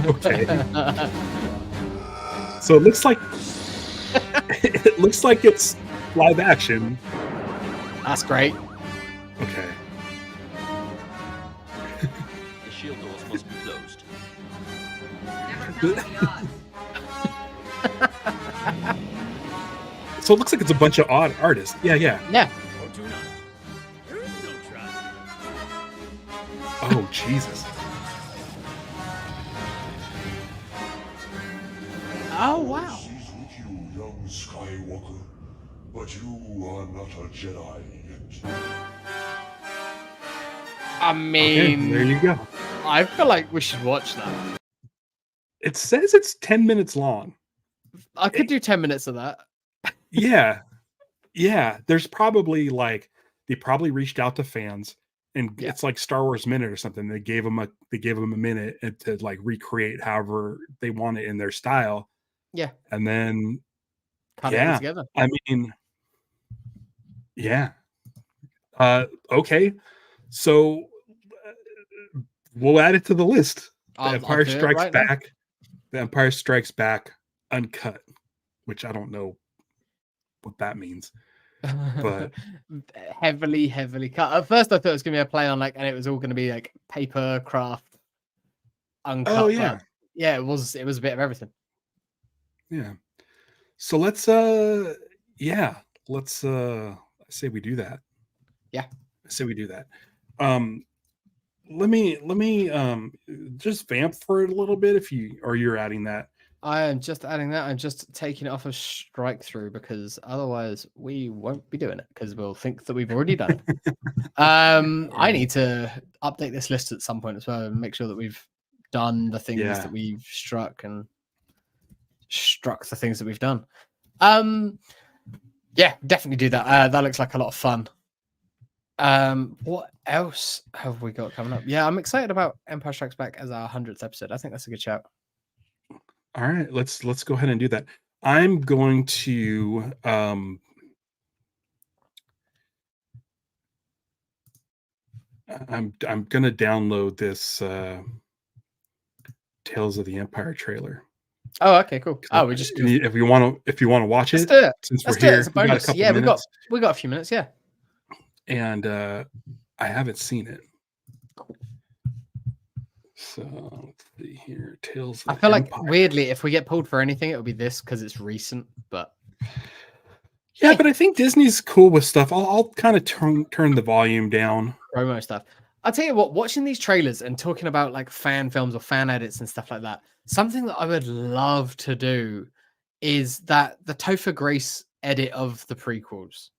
Okay. So it looks like it's live action. That's great. Okay. The shield doors must be closed. So it looks like it's a bunch of odd artists. Yeah. Oh, Jesus. Oh, wow. Peace with you, young Skywalker, but you are not a Jedi yet. I mean, there you go. I feel like we should watch that. It says it's 10 minutes long. I could do 10 minutes of that. Yeah. There's probably they probably reached out to fans, and it's like Star Wars Minute or something. They gave them a minute to like recreate however they want it in their style. Yeah. And then cut it all together. I mean, yeah. Okay. So we'll add it to the list. The Empire Strikes Back. The Empire Strikes Back Uncut, which I don't know what that means. But heavily cut. At first I thought it was gonna be a play on and it was all gonna be like paper craft uncut. Oh yeah. Yeah, it was a bit of everything. Yeah. So let's I say we do that. Yeah. I say we do that. Let me just vamp for it a little bit you're adding that. I am just adding that. I'm just taking it off of strike through because otherwise we won't be doing it because we'll think that we've already done it. I need to update this list at some point as well and make sure that we've done the things that we've struck and struck the things that we've done. Yeah, definitely do that. That looks like a lot of fun. What else have we got coming up? Yeah, I'm excited about Empire Strikes Back as our 100th episode. I think that's a good shout. All right, let's go ahead and do that. I'm going to I'm gonna download this Tales of the Empire trailer. Oh, okay, cool. Oh, we just if you want to watch it, do it. Since we're here, we got a couple minutes. we got a few minutes, yeah. And I haven't seen it. So let's see here. Tales of I feel Empire. like weirdly, if we get pulled for anything, it will be this because it's recent, but Yeah, but I think Disney's cool with stuff. I'll kind of turn the volume down. Promo stuff. I'll tell you what, watching these trailers and talking about like fan films or fan edits and stuff like that, something that I would love to do is the Topher Grace edit of the prequels.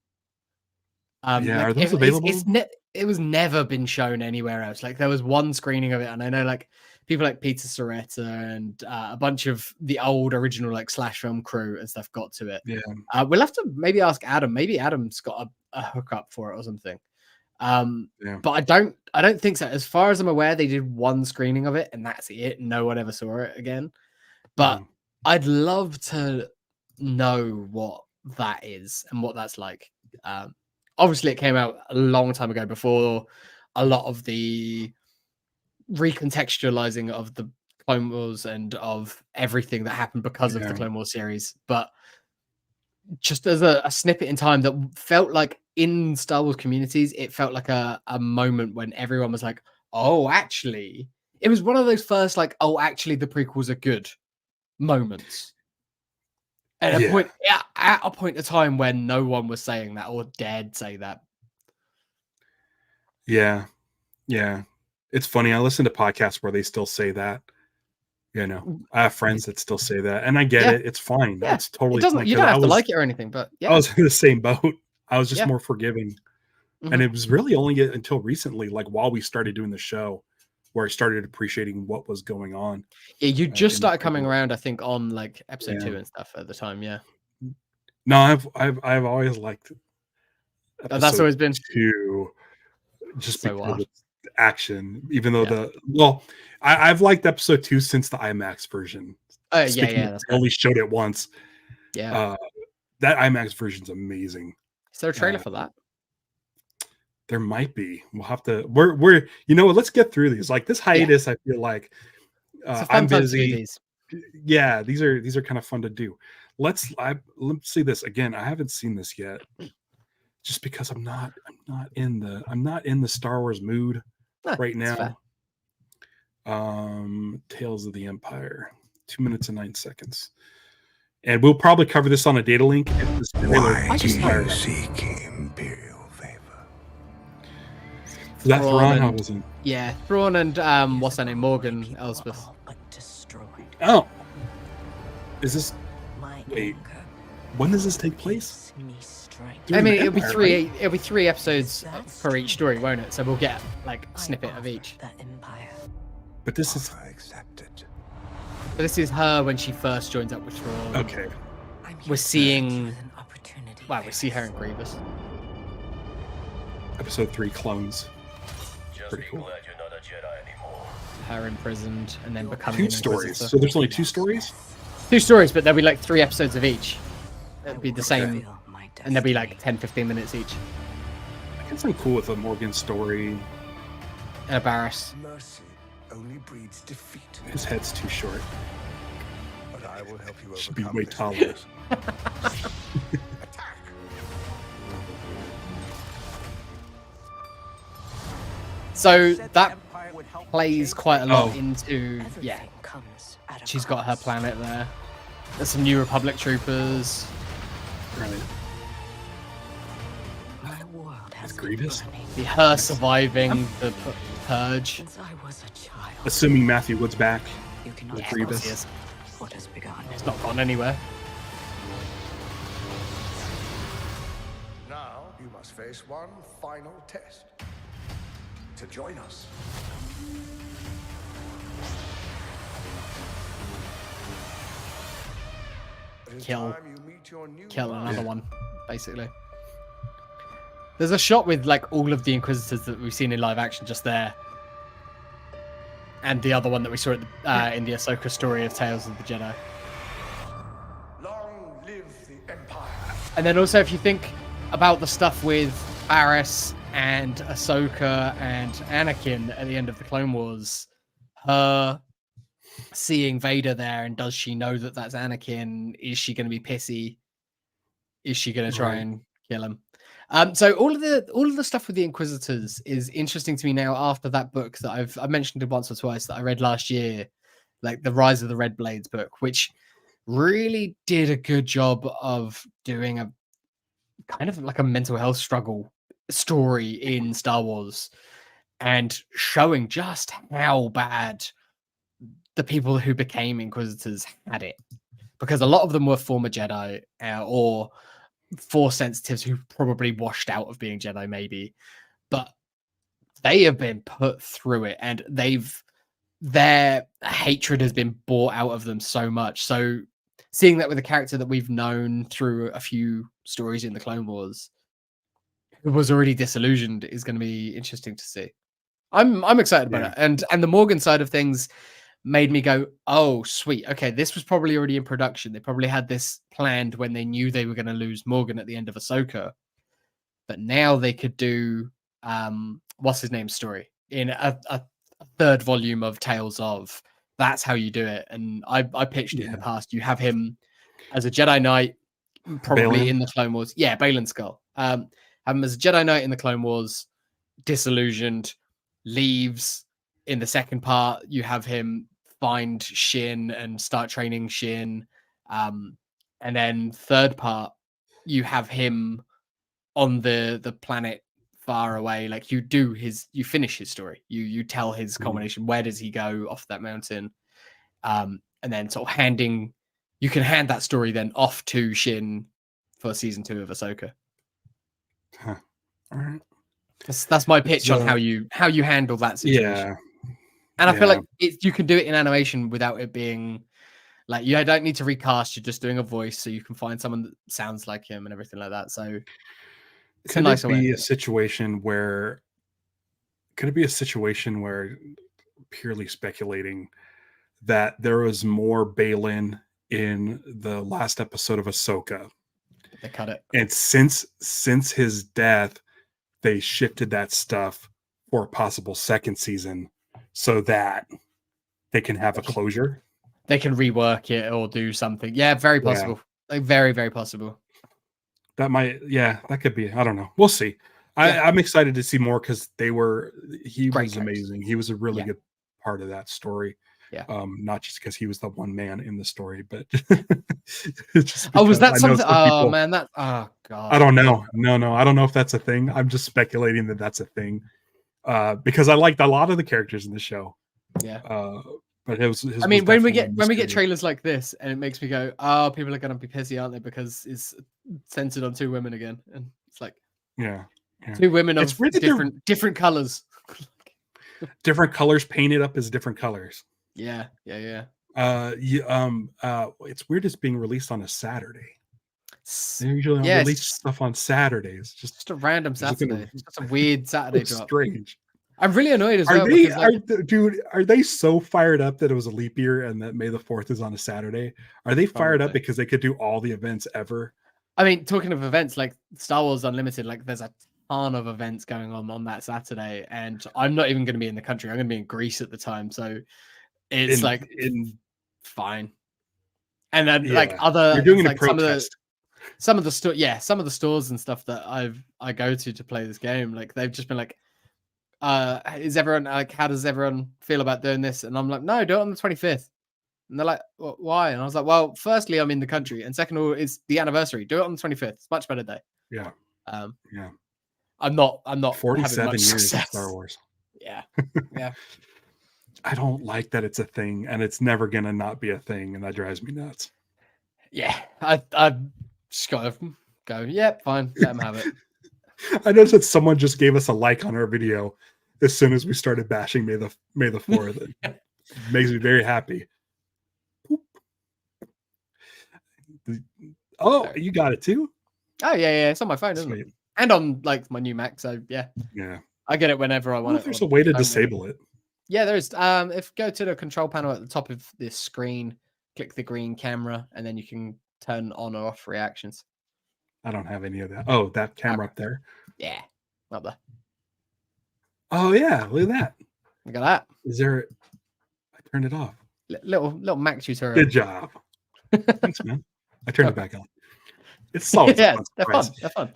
Yeah, are those available? It was never been shown anywhere else. Like there was one screening of it, and I know like people like Peter Soretta and a bunch of the old original like slash film crew and stuff got to it. Yeah, we'll have to maybe ask Adam. Maybe Adam's got a hookup for it or something. yeah. But I don't think so. As far as I'm aware, they did one screening of it, and that's it. No one ever saw it again. But I'd love to know what that is and what that's like. Obviously, it came out a long time ago before a lot of the recontextualizing of the Clone Wars and of everything that happened because of the Clone Wars series. But just as a snippet in time that felt like in Star Wars communities, it felt like a moment when everyone was like, oh, actually, it was one of those first like, oh, actually, the prequels are good moments. At a point of time when no one was saying that or dared say that. Yeah. It's funny. I listen to podcasts where they still say that. You know, I have friends that still say that, and I get it. It's fine. Yeah. It's totally. You don't have to like it or anything, but I was in the same boat. I was just more forgiving, and it was really only until recently, like while we started doing the show, where I started appreciating what was going on. Yeah, you just started coming around, I think, on like episode 2 and stuff at the time. Yeah. No, I've always liked. That's always been 2, just so because of action. Even though I've liked episode 2 since the IMAX version. That's only showed it once. Yeah. That IMAX version's amazing. Is there a trailer for that? There might be. We'll have to. We're you know what? Let's get through these. Like this hiatus, I feel like I'm busy. Yeah, these are kind of fun to do. Let's see this again. I haven't seen this yet, just because I'm not in the Star Wars mood right now. Tales of the Empire, 2 minutes and 9 seconds, and we'll probably cover this on a data link. Why do you seek imperial favor? Is that Thrawn? I wasn't. Yeah, Thrawn and what's her name? Morgan Elsbeth. Oh, is this? Wait, when does this take place? I mean, it'll be 3 episodes for each story, won't it? So we'll get like a snippet of each. But this is But this is her when she first joins up with Thrawn. Okay. We're seeing. Wow, we see her in Grievous. Episode 3 clones. Pretty cool. Her imprisoned and then becoming 2 stories. So there's only 2 stories? 2 stories, but there'll be like 3 episodes of each. It'll be the same. And there'll be like 10-15 minutes each. I guess I'm cool with a Morgan story. And a Barriss. Mercy only breeds defeat. His head's too short. But I will help you Should be overcome way this. taller. So that plays quite a lot into she's got her planet there. There's some New Republic troopers. Right. Is Grievous? Her surviving the purge. Assuming Matthew Wood's back. With Grievous. He's not gone anywhere. Now you must face one final test. To join us. Kill another one, basically. There's a shot with like all of the Inquisitors that we've seen in live action just there, and the other one that we saw at in the Ahsoka story of Tales of the Jedi. Long live the Empire. And then also, if you think about the stuff with Barriss and Ahsoka and Anakin at the end of the Clone Wars, her seeing Vader there, and does she know that that's Anakin? Is she going to be pissy? Is she going to try and kill him? So all of the stuff with the Inquisitors is interesting to me now after that book that I've mentioned it once or twice that I read last year, like the Rise of the Red Blades book, which really did a good job of doing kind of like a mental health struggle story in Star Wars, and showing just how bad the people who became Inquisitors had it, because a lot of them were former Jedi or Force sensitives who probably washed out of being Jedi, maybe, but they have been put through it, and their hatred has been brought out of them so much. So seeing that with a character that we've known through a few stories in the Clone Wars, who was already disillusioned, is going to be interesting to see. I'm excited about it, and the Morgan side of things made me go, oh sweet, okay, this was probably already in production. They probably had this planned when they knew they were going to lose Morgan at the end of Ahsoka, but now they could do what's his name's story in a third volume of Tales of. That's how you do it. And I pitched it in the past. You have him as a Jedi Knight, probably Baylan. in the Clone Wars. Yeah, Baylan Skoll. Have him as a Jedi Knight in the Clone Wars, disillusioned, leaves. In the second part, you have him find Shin and start training Shin. And then third part, you have him on the planet far away. Like you finish his story. You tell his culmination. Where does he go off that mountain? And then sort of you can hand that story then off to Shin for season 2 of Ahsoka. Huh. All right. That's my pitch on how you handle that situation. Yeah. And I feel like you can do it in animation without it being like, you don't need to recast. You're just doing a voice, so you can find someone that sounds like him and everything like that. So could it be a situation where purely speculating that there was more Baylan in the last episode of Ahsoka? They cut it. And since his death, they shifted that stuff for a possible second season so that they can have a closure. They can rework it or do something. Yeah, very possible. Like very, very possible. That could be. I don't know. We'll see. I'm excited to see more because he was amazing. He was a really good part of that story. Yeah. Not just because he was the one man in the story, but was that something? Oh man, oh god. I don't know. No, I don't know if that's a thing. I'm just speculating that that's a thing. Because I liked a lot of the characters in the show. Yeah. But it was. I mean, when we get trailers like this, and it makes me go, "Oh, people are going to be pissy, aren't they?" Because it's centered on 2 women again, and it's like, yeah. 2 women of different colors. Different colors painted up as different colors. Yeah. It's weird. It's being released on a Saturday. They usually release stuff on Saturdays. Just a random Saturday. It's a weird Saturday drop. Strange. I'm really annoyed as well. Are they so fired up that it was a leap year and that May the 4th is on a Saturday? Are they fired up because they could do all the events ever? I mean, talking of events, like Star Wars Unlimited, like there's a ton of events going on that Saturday, and I'm not even going to be in the country. I'm going to be in Greece at the time, so it's fine. And then you're doing like a protest. Some of the stores and stuff that I go to play this game, like they've just been like, is everyone like, how does everyone feel about doing this? And I'm like, no, do it on the 25th. And they're like, why? And I was like, well, firstly, I'm in the country, and second of all, it's the anniversary. Do it on the 25th. It's a much better day. Yeah. Yeah. I'm not 47 years success. of Star Wars. Yeah. Yeah. I don't like that it's a thing, and it's never gonna not be a thing, and that drives me nuts. Yeah. I just gotta go, yep, fine, let them have it. I noticed that someone just gave us a like on our video as soon as we started bashing May the 4th. It makes me very happy. Oh, sorry. You got it too? Oh yeah, it's on my phone, isn't it? And on like my new Mac, so yeah. I get it whenever I want it. There's a way to disable it. Yeah, there is. If go to the control panel at the top of this screen, click the green camera, and then you can turn on or off reactions. I don't have any of that. Oh, that camera up there. Yeah, up there. Oh yeah, look at that. Look at that. Is there? I turned it off. Little Mac tutorial. Good job. Thanks, man. I turned it back on. It's solid. Yeah, they're fun. They're fun.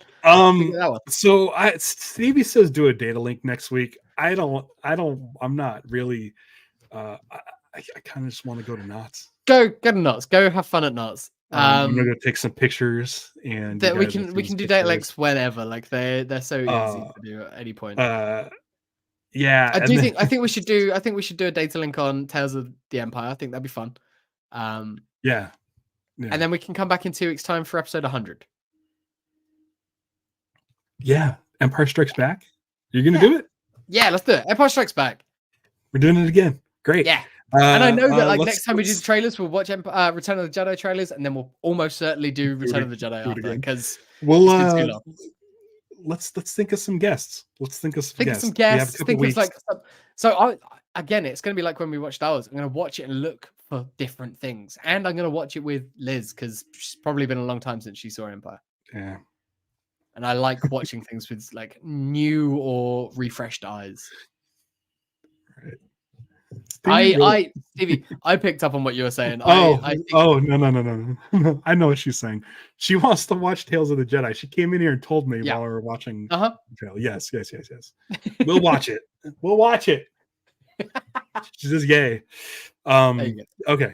So Stevie says do a data link next week. I'm not really. I kind of just want to go to Knott's. Go to Knott's. Go have fun at Knott's. I'm gonna go take some pictures, and we can do data links whenever. Like they're so easy to do at any point. Yeah, I think we should do a data link on Tales of the Empire. I think that'd be fun. Yeah. And then we can come back in 2 weeks' time for episode 100. Yeah, Empire Strikes Back. You're gonna do it? Yeah, let's do it. Empire Strikes Back. We're doing it again. Great. Yeah. And I know that next time we do the trailers, we'll watch Return of the Jedi trailers, and then we'll almost certainly do Return of the Jedi after, because let's think of some guests. Let's think of some guests. Again, it's going to be like when we watch Star Wars. I'm going to watch it and look for different things, and I'm going to watch it with Liz because she's probably been a long time since she saw Empire. Yeah, and I like watching things with like new or refreshed eyes. Right. Stevie, I picked up on what you were saying. No. I know what she's saying. She wants to watch Tales of the Jedi. She came in here and told me while we were watching. Yes. We'll watch it. We'll watch it. She's just gay. Okay.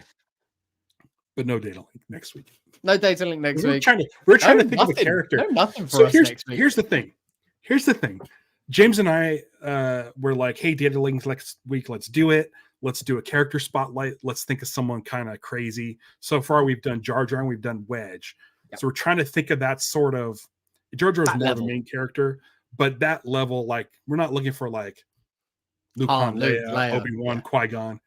But no data link next week. No data link next week. We're trying to think of a character. Nothing for us next week. Here's the thing. James and I were like, hey, data links next week. Let's do it. Let's do a character spotlight. Let's think of someone kind of crazy. So far, we've done Jar Jar and we've done Wedge. Yep. So we're trying to think of that sort of. Jar Jar is more the main character, but that level, like, we're not looking for like Luke, Han, Leia, Obi-Wan, Qui-Gon.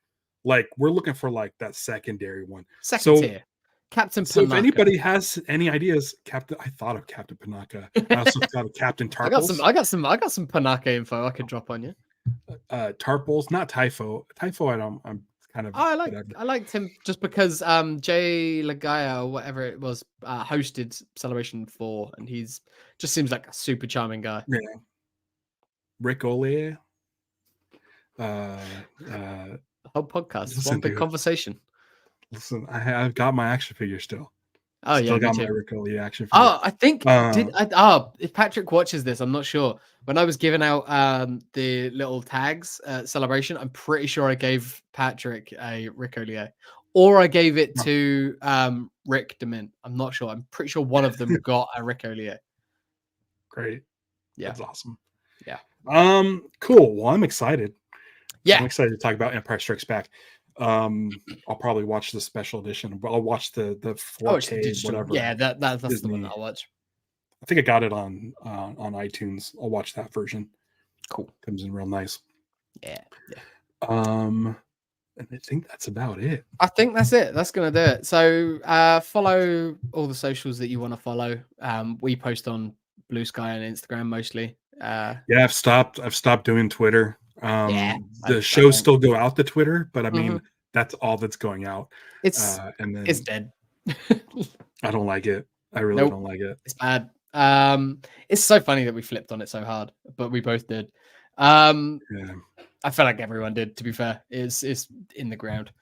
Like, we're looking for like that secondary one. Second tier. Captain Panaka. So if anybody has any ideas, I thought of Captain Panaka. I also thought of Captain Tarpals. I got some Panaka info I could drop on you. Tarpals, not Typho. Typho, I'm kind of. I liked him just because Jay Lagaya or whatever it was hosted Celebration 4, and he's just seems like a super charming guy. Yeah. Rick Ollier. Whole podcast, one big conversation. Listen, I've got my action figure still. Oh, still yeah, got my Rick Ollier action figure. Oh, I think if Patrick watches this, I'm not sure. When I was giving out the little tags Celebration, I'm pretty sure I gave Patrick a Rick Ollier, or I gave it to Rick DeMint. I'm not sure. I'm pretty sure one of them got a Rick Ollier. Great. Yeah, that's awesome. Yeah. Cool. Well, I'm excited. Yeah, I'm excited to talk about Empire Strikes Back. I'll probably watch the special edition. I'll watch the 4K whatever. Yeah, that's Disney. The one that I'll watch. I think I got it on iTunes. I'll watch that version. Cool. Comes in real nice. Yeah. And I think that's about it. I think that's it. That's gonna do it. So follow all the socials that you want to follow. We post on Blue Sky and Instagram mostly. I've stopped doing Twitter. The shows still go out to Twitter, but I mean that's all that's going out. It's dead. I don't like it. I really don't like it. It's bad. It's so funny that we flipped on it so hard, but we both did. I feel like everyone did, to be fair. It's in the ground.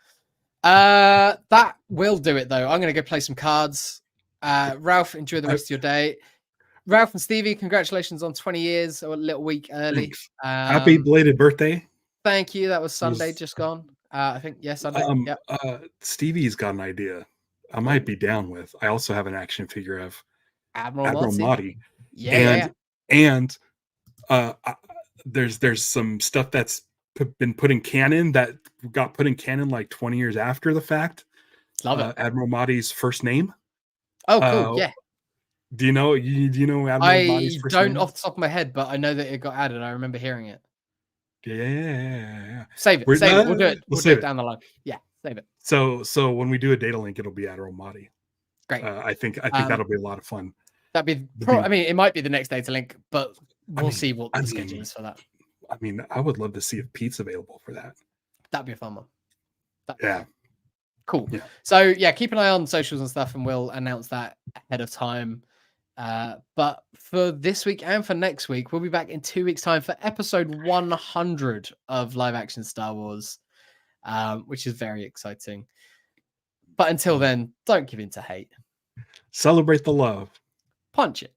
That will do it though. I'm gonna go play some cards. Ralph, enjoy the rest of your day. Ralph and Stevie, congratulations on 20 years, or a little week early. Happy belated birthday. Thank you. That was Sunday, just gone. I think, Sunday. Stevie's got an idea I might be down with. I also have an action figure of Admiral Motti. And there's some stuff that's been put in canon that got put in canon like 20 years after the fact. Love it. Admiral Motti's first name. Oh, cool. Yeah. Do you know Admiral Motti's first name? Off the top of my head, but I know that it got added. I remember hearing it. Yeah. Save it. We'll do it. We'll do it down the line. Yeah, save it. So when we do a data link, it'll be Admiral Motti. Great. I think that'll be a lot of fun. That'd be. I mean, it might be the next data link, but we'll see what the schedule is for that. I mean, I would love to see if Pete's available for that. That'd be a fun one. Yeah. Cool. Yeah. So keep an eye on socials and stuff, and we'll announce that ahead of time. But for this week and for next week, we'll be back in 2 weeks' time for episode 100 of live action Star Wars, which is very exciting. But until then, don't give in to hate. Celebrate the love. Punch it.